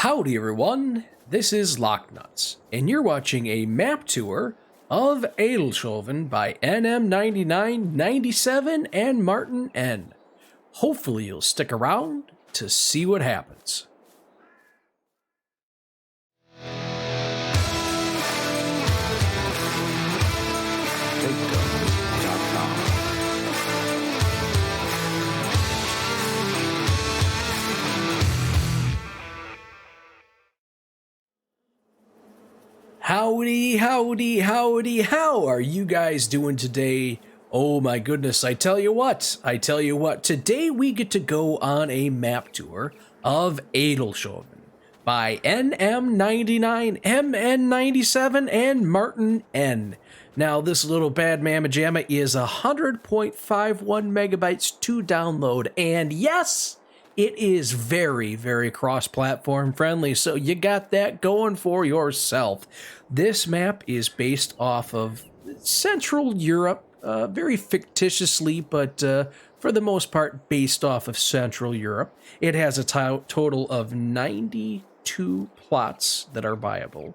Howdy everyone, this is LockNutz, and you're watching a map tour of Adelshoven by MN99 MN97 and MartinN. Hopefully you'll stick around to see what happens. Howdy, howdy, howdy, how are you guys doing today? Oh my goodness, I tell you what, today we get to go on a map tour of Adelshoven by MN99 MN97 and MartinN. Now this little bad mamma jamma is 100.51 megabytes to download, and yes, it is very, very cross-platform friendly, so you got that going for yourself. This map is based off of Central Europe, very fictitiously, but for the most part based off of Central Europe. It has a total of 92 plots that are buyable.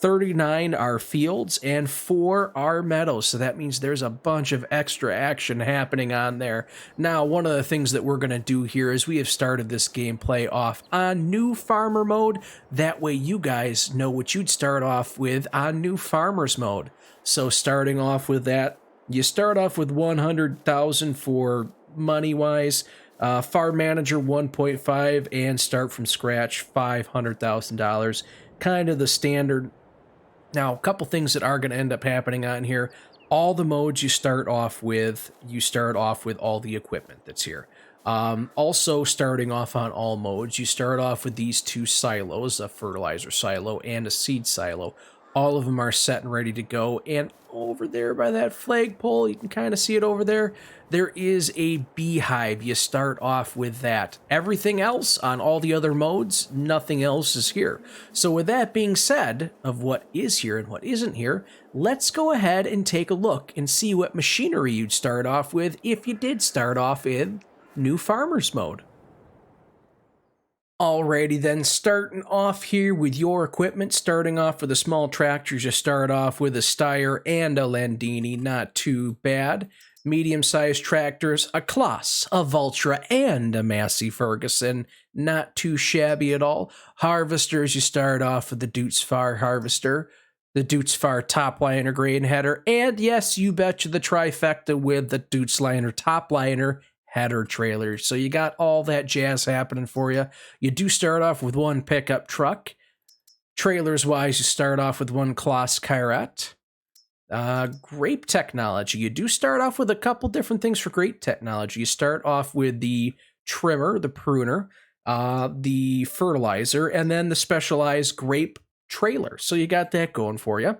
39 are fields and 4 are meadows, so that means there's a bunch of extra action happening on there. Now, one of the things that we're going to do here is we have started this gameplay off on new farmer mode. That way you guys know what you'd start off with on new farmers mode. So starting off with that, you start off with 100,000 for money-wise, farm manager 1.5, and start from scratch $500,000. Kind of the standard. Now, a couple things that are going to end up happening on here. All the modes you start off with all the equipment that's here. Also, starting off on all modes, you start off with these 2 silos, a fertilizer silo and a seed silo. All of them are set and ready to go. And over there by that flagpole, you can kind of see it over there, there is a beehive. You start off with that. Everything else on all the other modes, nothing else is here. So with that being said, of what is here and what isn't here, let's go ahead and take a look and see what machinery you'd start off with if you did start off in new farmers mode. Alrighty then, starting off here with your equipment, starting off with the small tractors, you start off with a Steyr and a Landini, not too bad. Medium-sized tractors, a Kloss, a Valtra, and a Massey Ferguson, not too shabby at all. Harvesters, you start off with the Dutzfar harvester, the Dutzfar topliner grain header, and yes, you betcha the trifecta with the Dutzliner topliner header trailer. So you got all that jazz happening for you. You do start off with 1 pickup truck. Trailers wise, you start off with 1 Kloss Kairat. Grape technology. You do start off with a couple different things for grape technology. You start off with the trimmer, the pruner, the fertilizer, and then the specialized grape trailer. So you got that going for you.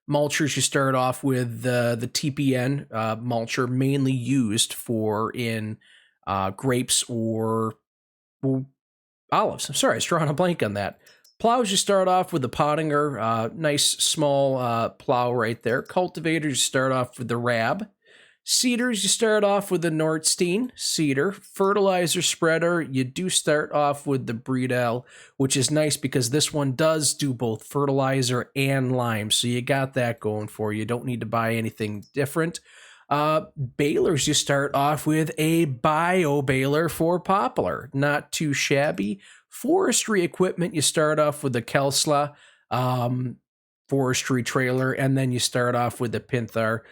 Mulchers, you start off with the TPN mulcher, mainly used for in grapes or olives. I'm sorry, I was drawing a blank on that. Plows, you start off with the Pottinger, nice small plow right there. Cultivators, you start off with the Rab. Seeders, you start off with the Nordstein seeder. Fertilizer spreader, you do start off with the Breedel, which is nice because this one does do both fertilizer and lime. So you got that going for you. You don't need to buy anything different. Balers, you start off with a bio baler for poplar. Not too shabby. Forestry equipment, you start off with the Kelsla forestry trailer, and then you start off with the Pinthar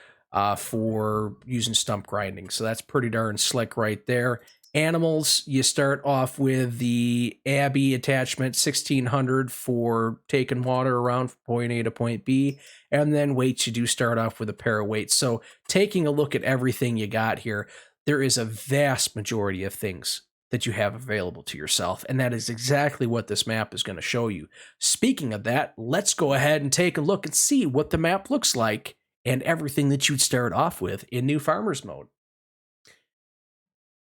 for using stump grinding. So that's pretty darn slick right there. Animals, you start off with the Abbey attachment 1600 for taking water around from point A to point B. And then weights, you do start off with a pair of weights. So taking a look at everything you got here, there is a vast majority of things that you have available to yourself. And that is exactly what this map is going to show you. Speaking of that, let's go ahead and take a look and see what the map looks like and everything that you'd start off with in new farmers mode.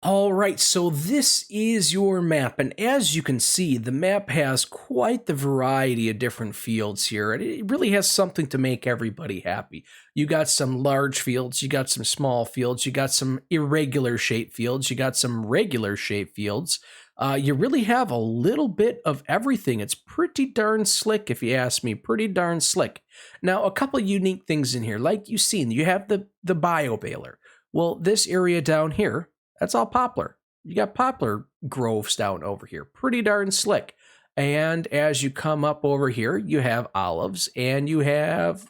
All right, so this is your map, and as you can see, the map has quite the variety of different fields here, and it really has something to make everybody happy. You got some large fields, you got some small fields, you got some irregular shaped fields, you got some regular shaped fields. You really have a little bit of everything. It's pretty darn slick, if you ask me. Pretty darn slick. Now, a couple unique things in here. Like you've seen, you have the bio baler. Well, this area down here, that's all poplar. You got poplar groves down over here. Pretty darn slick. And as you come up over here, you have olives and you have,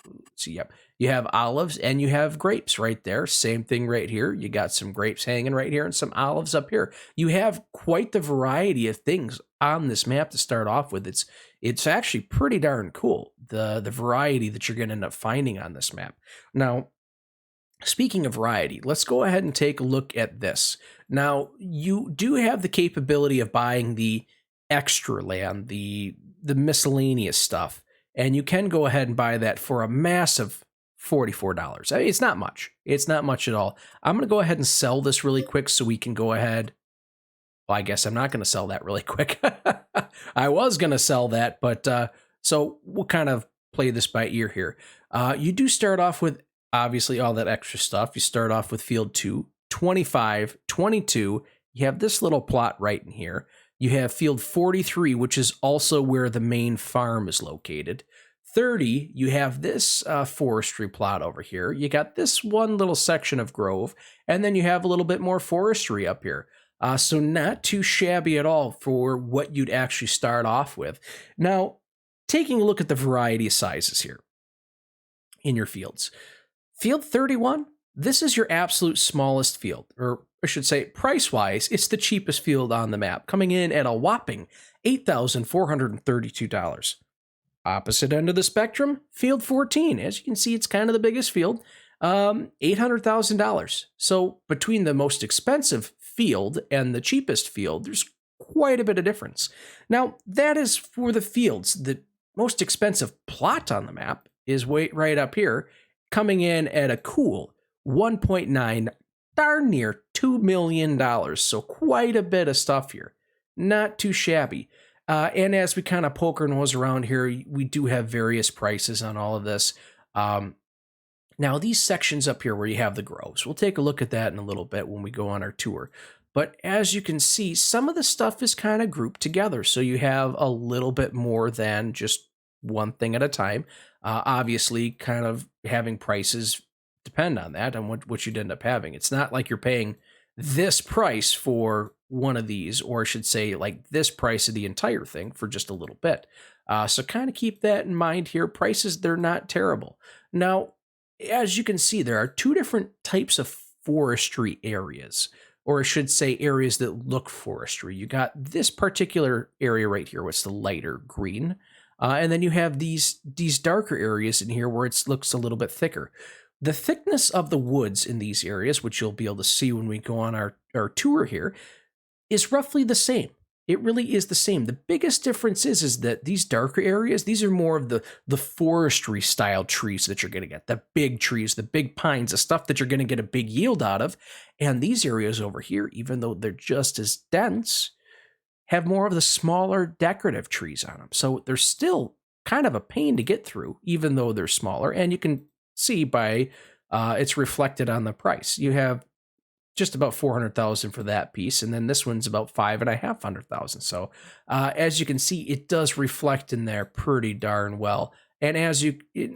you have olives and you have grapes right there. Same thing right here. You got some grapes hanging right here and some olives up here. You have quite the variety of things on this map to start off with. It's actually pretty darn cool, the variety that you're going to end up finding on this map. Now, speaking of variety, let's go ahead and take a look at this. Now, you do have the capability of buying the extra land, the miscellaneous stuff, and you can go ahead and buy that for a massive $44. I mean, it's not much. It's not much at all. I'm going to go ahead and sell this really quick so we can go ahead. Well, I guess I'm not going to sell that really quick. I was going to sell that, but so we'll kind of play this by ear here. You do start off with obviously all that extra stuff. You start off with field 2, 25, 22. You have this little plot right in here. You have field 43, which is also where the main farm is located. 30, you have this forestry plot over here. You got this one little section of grove, and then you have a little bit more forestry up here. So not too shabby at all for what you'd actually start off with. Now, taking a look at the variety of sizes here in your fields. Field 31, this is your absolute smallest field, or I should say price-wise, it's the cheapest field on the map, coming in at a whopping $8,432. Opposite end of the spectrum, field 14. As you can see, it's kind of the biggest field, $800,000. So between the most expensive field and the cheapest field, there's quite a bit of difference. Now, that is for the fields. The most expensive plot on the map is right up here, coming in at a cool 1.9, darn near $2 million. So quite a bit of stuff here. Not too shabby. And as we kind of poke our nose around here, we do have various prices on all of this. Now, these sections up here where you have the groves, we'll take a look at that in a little bit when we go on our tour. But as you can see, some of the stuff is kind of grouped together. So you have a little bit more than just one thing at a time. Obviously, kind of having prices depend on that, on what you'd end up having. It's not like you're paying this price for one of these, or I should say like this price of the entire thing for just a little bit. So kind of keep that in mind here. Prices, they're not terrible. Now, as you can see, there are two different types of forestry areas, or I should say areas that look forestry. You got this particular area right here, what's the lighter green. And then you have these darker areas in here where it looks a little bit thicker. The thickness of the woods in these areas, which you'll be able to see when we go on our tour here, is roughly the same. It really is the same. The biggest difference is that these darker areas, these are more of the forestry style trees that you're going to get. The big trees, the big pines, the stuff that you're going to get a big yield out of. And these areas over here, even though they're just as dense, have more of the smaller decorative trees on them. So they're still kind of a pain to get through, even though they're smaller. And you can see by it's reflected on the price. You have just about 400,000 for that piece, and then this one's about 550,000. So as you can see, it does reflect in there pretty darn well. And as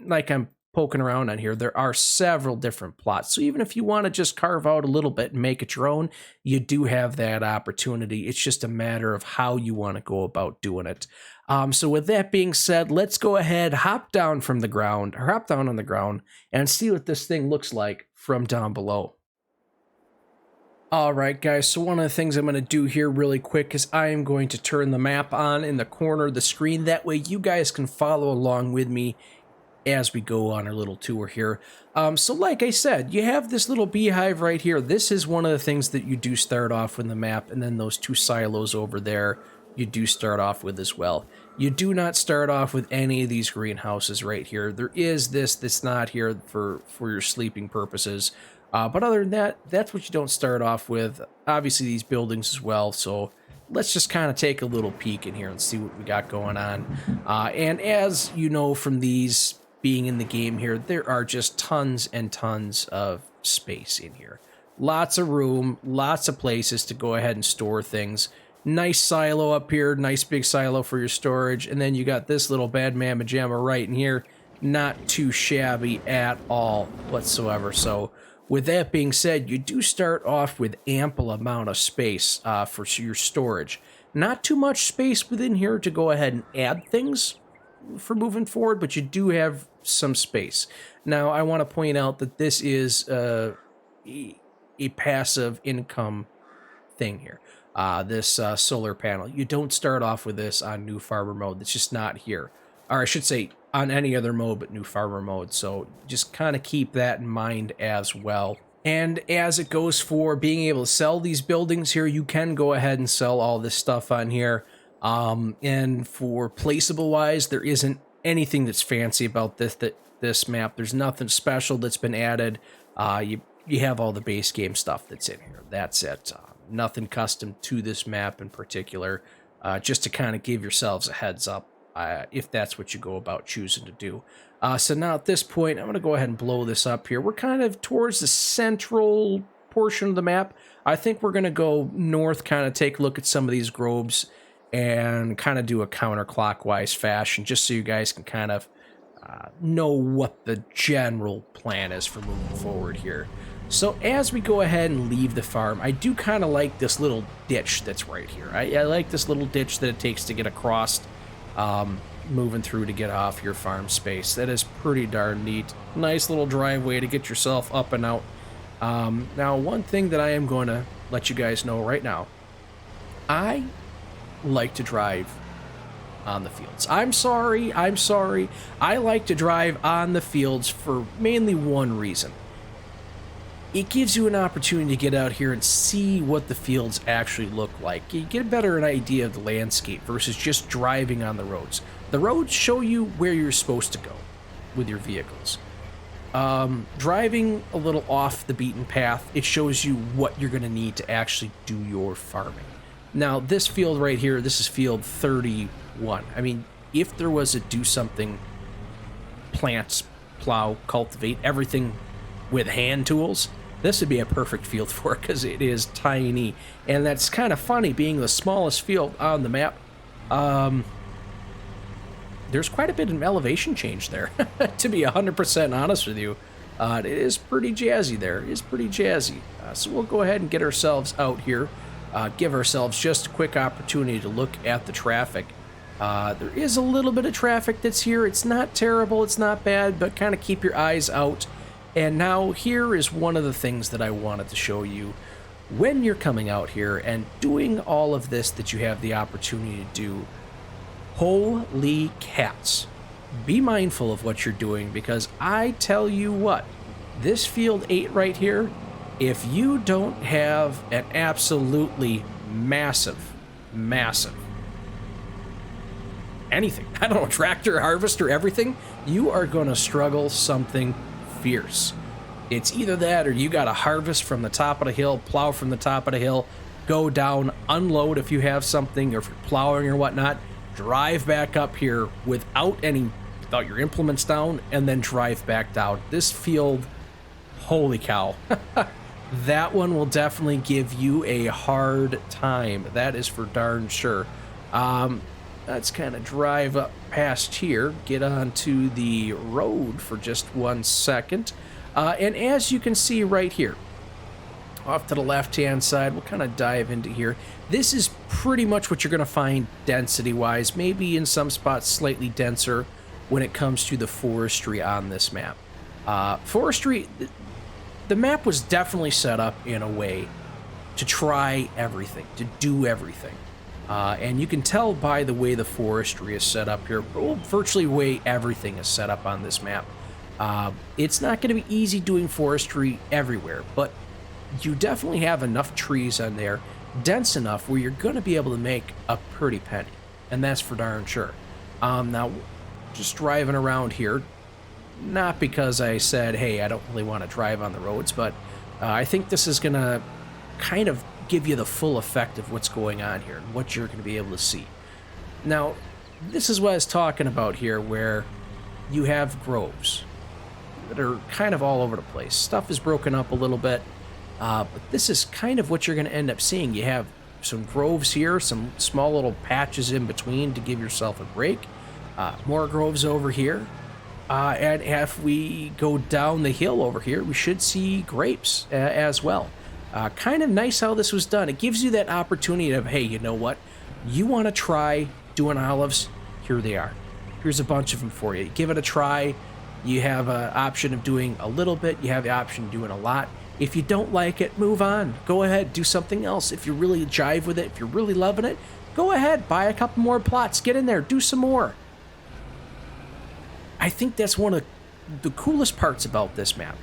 like I'm poking around on here, there are several different plots. So even if you want to just carve out a little bit and make it your own, you do have that opportunity. It's just a matter of how you want to go about doing it. So with that being said, let's go ahead, hop down on the ground, and see what this thing looks like from down below. All right, guys, so one of the things I'm going to do here really quick is I am going to turn the map on in the corner of the screen. That way you guys can follow along with me as we go on our little tour here. So like I said, you have this little beehive right here. This is one of the things that you do start off with the map, and then those two silos over there you do start off with as well. You do not start off with any of these greenhouses right here. There is this that's not here for your sleeping purposes. But other than that, that's what you don't start off with. Obviously, these buildings as well. So let's just kind of take a little peek in here and see what we got going on. And as you know from these being in the game here, there are just tons and tons of space in here. Lots of room, lots of places to go ahead and store things. Nice silo up here, nice big silo for your storage, and then you got this little bad mamma jamma right in here. Not too shabby at all whatsoever. So with that being said, you do start off with ample amount of space for your storage. Not too much space within here to go ahead and add things for moving forward, but you do have some space. Now, I want to point out that this is a passive income thing here. This solar panel. You don't start off with this on new farmer mode. It's just not here. Or I should say on any other mode but new farmer mode. So just kind of keep that in mind as well. And as it goes for being able to sell these buildings here, you can go ahead and sell all this stuff on here. And for placeable wise, there isn't anything that's fancy about this map. There's nothing special that's been added. You have all the base game stuff that's in here. That's it. Nothing custom to this map in particular. Just to kind of give yourselves a heads up if that's what you go about choosing to do. So now at this point, I'm going to go ahead and blow this up here. We're kind of towards the central portion of the map. I think we're going to go north, kind of take a look at some of these groves and kind of do a counterclockwise fashion, just so you guys can kind of know what the general plan is for moving forward here. So as we go ahead and leave the farm, I do kind of like this little ditch that's right here. I like this little ditch that it takes to get across, moving through to get off your farm space. That is pretty darn neat. Nice little driveway to get yourself up and out. Now, one thing that I am going to let you guys know right now, I like to drive on the fields. I'm sorry. I like to drive on the fields for mainly one reason. It gives you an opportunity to get out here and see what the fields actually look like. You get a better idea of the landscape versus just driving on the roads. The roads show you where you're supposed to go with your vehicles. Driving a little off the beaten path, it shows you what you're going to need to actually do your farming. Now, this field right here, this is field 31. I mean, if there was a do something, plants, plow, cultivate, everything with hand tools, this would be a perfect field for it because it is tiny. And that's kind of funny, being the smallest field on the map. There's quite a bit of elevation change there, to be 100% honest with you. It is pretty jazzy there. It is pretty jazzy. So we'll go ahead and get ourselves out here. Give ourselves just a quick opportunity to look at the traffic. There is a little bit of traffic that's here. It's not terrible, it's not bad, but kind of keep your eyes out. And now here is one of the things that I wanted to show you. When you're coming out here and doing all of this that you have the opportunity to do, holy cats, be mindful of what you're doing, because I tell you what, this field 8 right here, if you don't have an absolutely massive anything, I don't know, tractor, harvester, everything, you are going to struggle something fierce. It's either that or you got to harvest from the top of the hill, plow from the top of the hill, go down, unload if you have something, or if you're plowing or whatnot, drive back up here without your implements down, and then drive back down. This field, holy cow. That one will definitely give you a hard time. That is for darn sure. Let's kind of drive up past here, get onto the road for just 1 second. And as you can see right here, off to the left-hand side, we'll kind of dive into here. This is pretty much what you're going to find density-wise, maybe in some spots slightly denser when it comes to the forestry on this map. Forestry, the map was definitely set up in a way to try everything, to do everything. And you can tell by the way the forestry is set up here, virtually the way everything is set up on this map. It's not going to be easy doing forestry everywhere, but you definitely have enough trees on there, dense enough where you're going to be able to make a pretty penny, and that's for darn sure. Now, just driving around here, not because I said, hey, I don't really want to drive on the roads, but I think this is going to kind of give you the full effect of what's going on here and what you're going to be able to see. Now, this is what I was talking about here, where you have groves that are kind of all over the place. Stuff is broken up a little bit, but this is kind of what you're going to end up seeing. You have some groves here, some small little patches in between to give yourself a break. More groves over here. And if we go down the hill over here, we should see grapes as well. Kind of nice how this was done. It gives you that opportunity of, hey, you know what? You want to try doing olives? Here they are. Here's a bunch of them for you. Give it a try. You have an option of doing a little bit. You have the option of doing a lot. If you don't like it, move on. Go ahead, do something else. If you really jive with it, if you're really loving it, go ahead, buy a couple more plots. Get in there, do some more. I think that's one of the coolest parts about this map.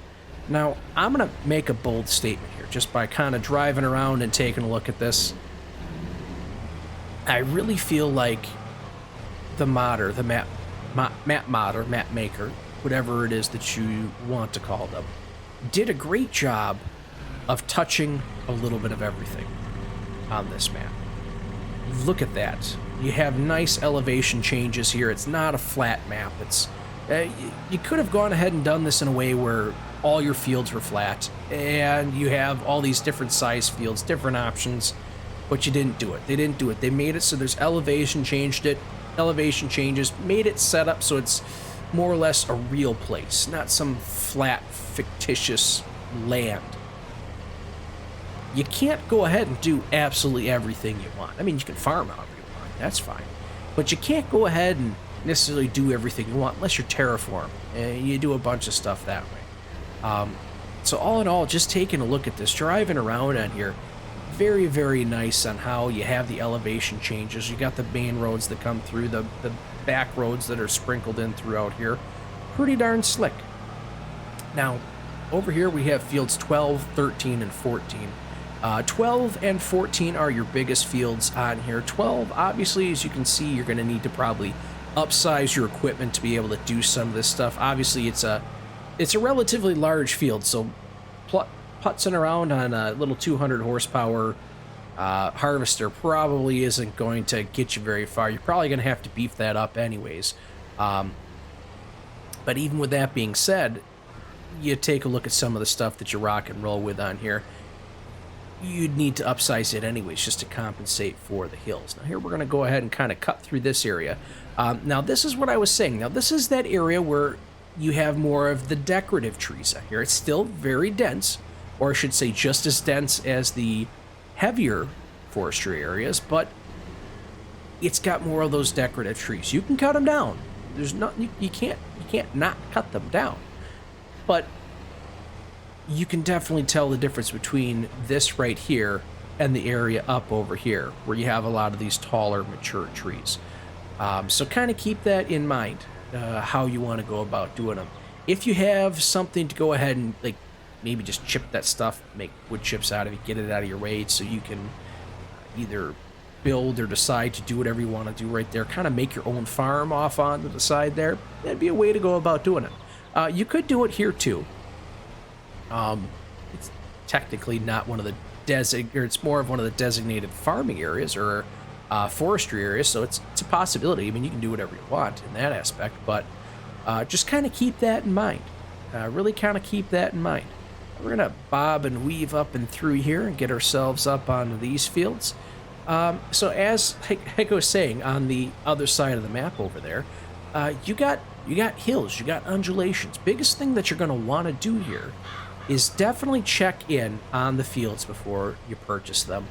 Now, I'm going to make a bold statement here, just by kind of driving around and taking a look at this. I really feel like the modder, the map modder, map maker, whatever it is that you want to call them, did a great job of touching a little bit of everything on this map. Look at that. You have nice elevation changes here. It's not a flat map. It's you could have gone ahead and done this in a way where all your fields were flat and you have all these different size fields, different options, but you didn't do it. They didn't do it. They made it so there's elevation changes, made it set up so it's more or less a real place, not some flat, fictitious land. You can't go ahead and do absolutely everything you want. I mean, you can farm however you want, that's fine. But you can't go ahead and necessarily do everything you want unless you're terraform. You do a bunch of stuff that way. So all in all, just taking a look at this, driving around on here, very, very nice on how you have the elevation changes. You got the main roads that come through, the back roads that are sprinkled in throughout here. Pretty darn slick. Now, over here we have fields 12, 13, and 14. 12 and 14 are your biggest fields on here. 12, obviously, as you can see, you're going to need to probably upsize your equipment to be able to do some of this stuff. Obviously, it's a relatively large field, so putzing around on a little 200 horsepower harvester probably isn't going to get you very far. You're probably going to have to beef that up anyways. But even with that being said, you take a look at some of the stuff that you rock and roll with on here, you'd need to upsize it anyways just to compensate for the hills. Now here we're going to go ahead and kind of cut through this area. Now this is what I was saying. Now this is that area where you have more of the decorative trees out here. It's still very dense, or I should say just as dense as the heavier forestry areas, but it's got more of those decorative trees. You can cut them down. There's not, you can't not cut them down. But you can definitely tell the difference between this right here and the area up over here, where you have a lot of these taller, mature trees. So kind of keep that in mind, how you want to go about doing them. If you have something to go ahead and like maybe just chip that stuff, make wood chips out of it, get it out of your way so you can either build or decide to do whatever you want to do right there, kind of make your own farm off onto the side there, that'd be a way to go about doing it. You could do it here too. It's technically not one of the it's more of one of the designated farming areas or forestry areas, so it's a possibility. I mean, you can do whatever you want in that aspect, but just kind of keep that in mind. Really kind of keep that in mind. We're gonna bob and weave up and through here and get ourselves up onto these fields. So as I was saying, on the other side of the map over there, you got hills, you got undulations. Biggest thing that you're gonna want to do here is definitely check in on the fields before you purchase them.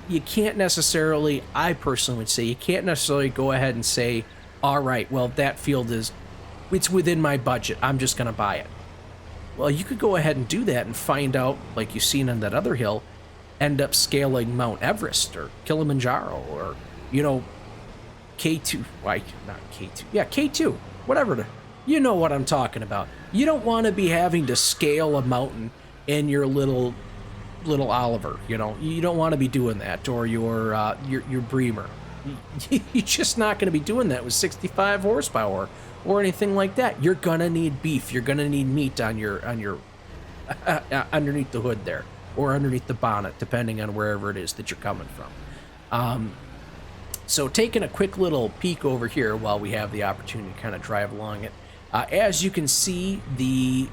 You can't necessarily, I personally would say, you can't necessarily go ahead and say, all right, well, that field it's within my budget, I'm just gonna buy it. Well, you could go ahead and do that and find out, like you've seen on that other hill, end up scaling Mount Everest or Kilimanjaro or, you know, K2, like, not K2, yeah, K2, whatever, you know what I'm talking about. You don't want to be having to scale a mountain in your little Oliver, you know. You don't want to be doing that, or your Bremer. You're just not going to be doing that with 65 horsepower or anything like that. You're gonna need beef. You're gonna need meat on your underneath the hood there, or underneath the bonnet, depending on wherever it is that you're coming from. So taking a quick little peek over here while we have the opportunity to kind of drive along it. As you can see, the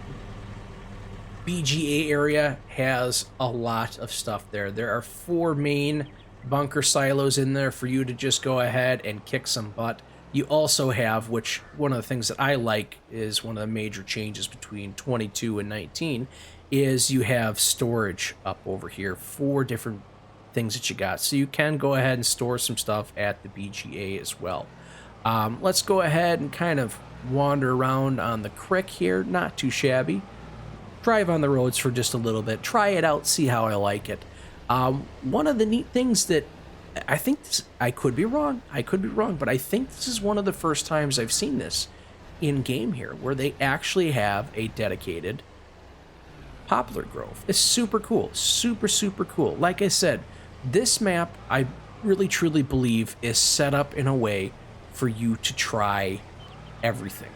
BGA area has a lot of stuff there. There are 4 main bunker silos in there for you to just go ahead and kick some butt. You also have, which one of the things that I like is one of the major changes between 22 and 19, is you have storage up over here. 4 different things that you got. So you can go ahead and store some stuff at the BGA as well. Let's go ahead and kind of wander around on the crick here. Not too shabby. Drive on the roads for just a little bit. Try it out. See how I like it. One of the neat things that I think I could be wrong, but I think this is one of the first times I've seen this in game here, where they actually have a dedicated poplar grove. It's super cool, super cool. Like I said, this map I really truly believe is set up in a way for you to try everything.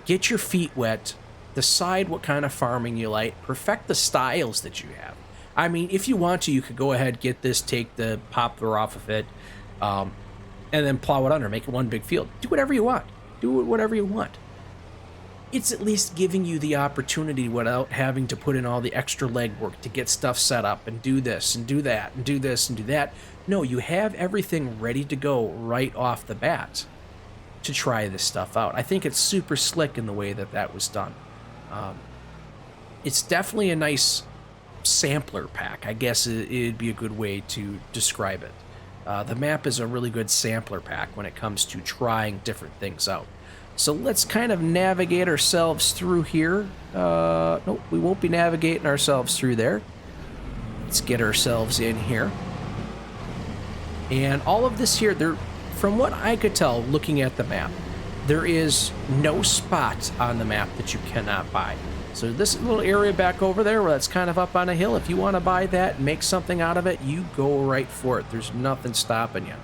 Get your feet wet, decide what kind of farming you like, perfect the styles that you have. I mean, if you want to, you could go ahead, get this, take the poplar off of it, and then plow it under, make it one big field. Do whatever you want. Do whatever you want. It's at least giving you the opportunity without having to put in all the extra legwork to get stuff set up and do this and do that and do this and do that. No, you have everything ready to go right off the bat to try this stuff out. I think it's super slick in the way that that was done. It's definitely a nice sampler pack, I guess it'd be a good way to describe it. The map is a really good sampler pack when it comes to trying different things out. So let's kind of navigate ourselves through here. Nope, we won't be navigating ourselves through there. Let's get ourselves in here. And all of this here, from what I could tell looking at the map, there is no spot on the map that you cannot buy. So this little area back over there where that's kind of up on a hill, if you want to buy that and make something out of it, you go right for it. There's nothing stopping you.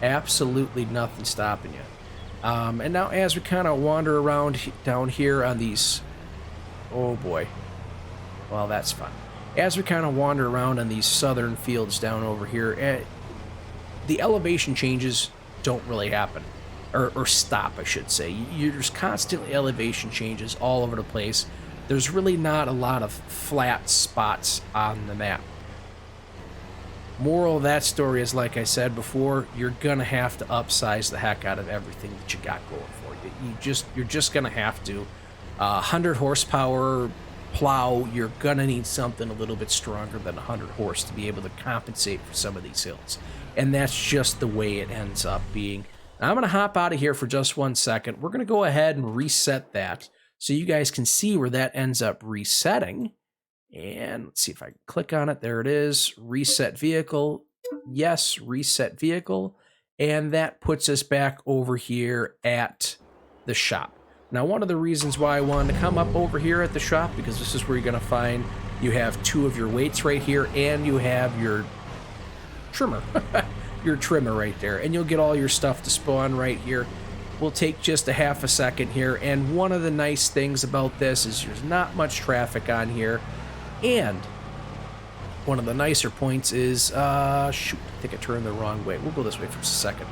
Absolutely nothing stopping you. And now as we kind of wander around down here on these... Oh boy. Well, that's fun. As we kind of wander around on these southern fields down over here, the elevation changes don't really happen. Or stop, I should say. There's constantly elevation changes all over the place. There's really not a lot of flat spots on the map. Moral of that story is, like I said before, you're gonna have to upsize the heck out of everything that you got going for you. You're just gonna have to. 100 horsepower plow, you're gonna need something a little bit stronger than 100 horse to be able to compensate for some of these hills. And that's just the way it ends up being. Now, I'm gonna hop out of here for just 1 second. We're gonna go ahead and reset that, so you guys can see where that ends up resetting. And let's see if I can click on it. There it is. Reset vehicle. Yes, reset vehicle. And that puts us back over here at the shop. Now, one of the reasons why I wanted to come up over here at the shop, because this is where you're going to find you have 2 of your weights right here, and you have your trimmer. Your trimmer right there. And you'll get all your stuff to spawn right here. We'll take just a half a second here, and one of the nice things about this is there's not much traffic on here, and one of the nicer points is, shoot, I think I turned the wrong way. We'll go this way for just a second.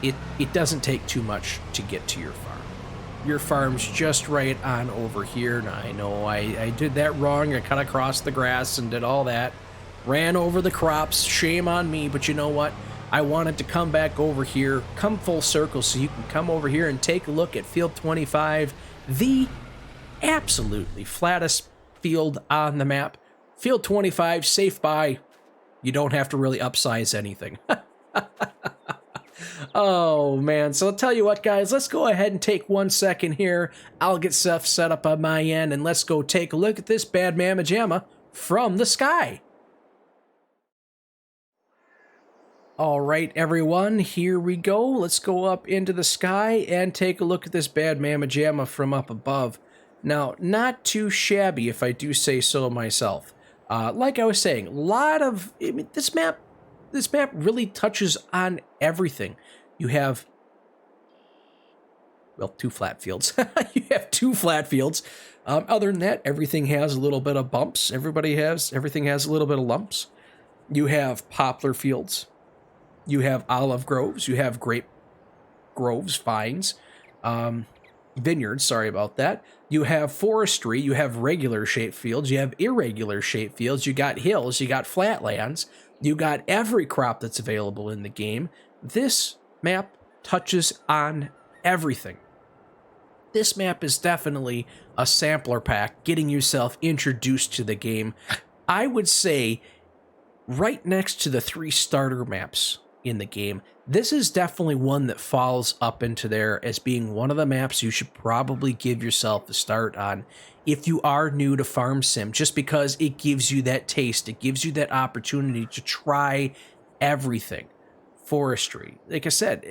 It doesn't take too much to get to your farm. Your farm's just right on over here. Now, I know I did that wrong. I cut across the grass and did all that. Ran over the crops. Shame on me, but you know what? I wanted to come back over here, come full circle, so you can come over here and take a look at Field 25, the absolutely flattest field on the map. Field 25, safe buy. You don't have to really upsize anything. Oh, man. So I'll tell you what, guys. Let's go ahead and take 1 second here. I'll get stuff set up on my end, and let's go take a look at this bad mamma jamma from the sky. All right, everyone, here we go. Let's go up into the sky and take a look at this bad mamma jamma from up above. Now, not too shabby, if I do say so myself. Like I was saying, this map really touches on everything. You have, well, 2 flat fields. You have 2 flat fields. Other than that, everything has a little bit of bumps. Everything has a little bit of lumps. You have poplar fields. You have olive groves, you have grape groves, vines. vineyards, sorry about that. You have forestry, you have regular shaped fields, you have irregular shaped fields, you got hills, you got flatlands, you got every crop that's available in the game. This map touches on everything. This map is definitely a sampler pack, getting yourself introduced to the game. I would say right next to the 3 starter maps in the game, this is definitely one that falls up into there as being one of the maps you should probably give yourself a start on if you are new to Farm Sim, just because it gives you that taste. It gives you that opportunity to try everything. Forestry, like I said,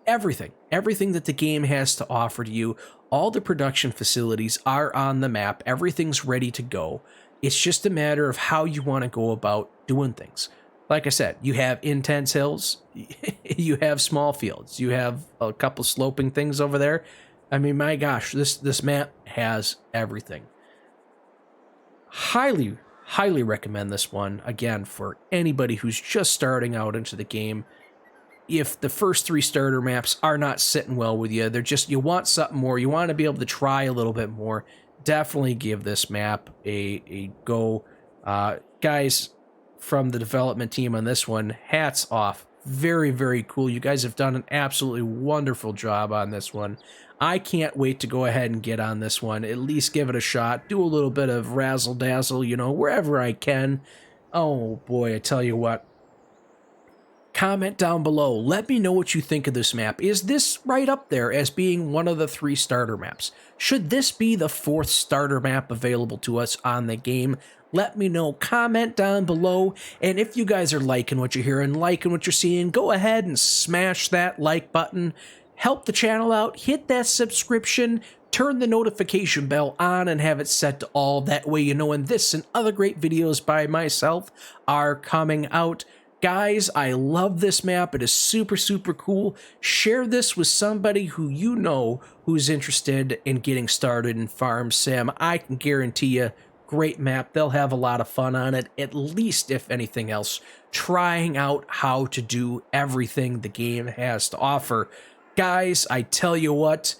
everything that the game has to offer to you. All the production facilities are on the map. Everything's ready to go. It's just a matter of how you want to go about doing things. Like I said, you have intense hills, you have small fields, you have a couple sloping things over there. I mean, my gosh, this map has everything. Highly recommend this one, again, for anybody who's just starting out into the game. If the first 3 starter maps are not sitting well with you, they're just, you want something more, you want to be able to try a little bit more, definitely give this map a go. Guys from the development team on this one, hats off. Very cool. You guys have done an absolutely wonderful job on this one. I can't wait to go ahead and get on this one, at least give it a shot, do a little bit of razzle dazzle, you know, wherever I can. Oh boy, I tell you what. Comment down below. Let me know what you think of this map. Is this right up there as being one of the 3 starter maps? Should this be the 4th starter map available to us on the game? Let me know. Comment down below. And if you guys are liking what you're hearing, liking what you're seeing, go ahead and smash that like button. Help the channel out. Hit that subscription. Turn the notification bell on and have it set to all. That way you know when this and other great videos by myself are coming out. Guys, I love this map. It is super cool. Share this with somebody who you know who's interested in getting started in Farm Sim. I can guarantee you, great map. They'll have a lot of fun on it, at least if anything else, trying out how to do everything the game has to offer. Guys, I tell you what,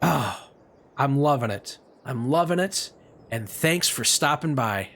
I'm loving it. I'm loving it, and thanks for stopping by.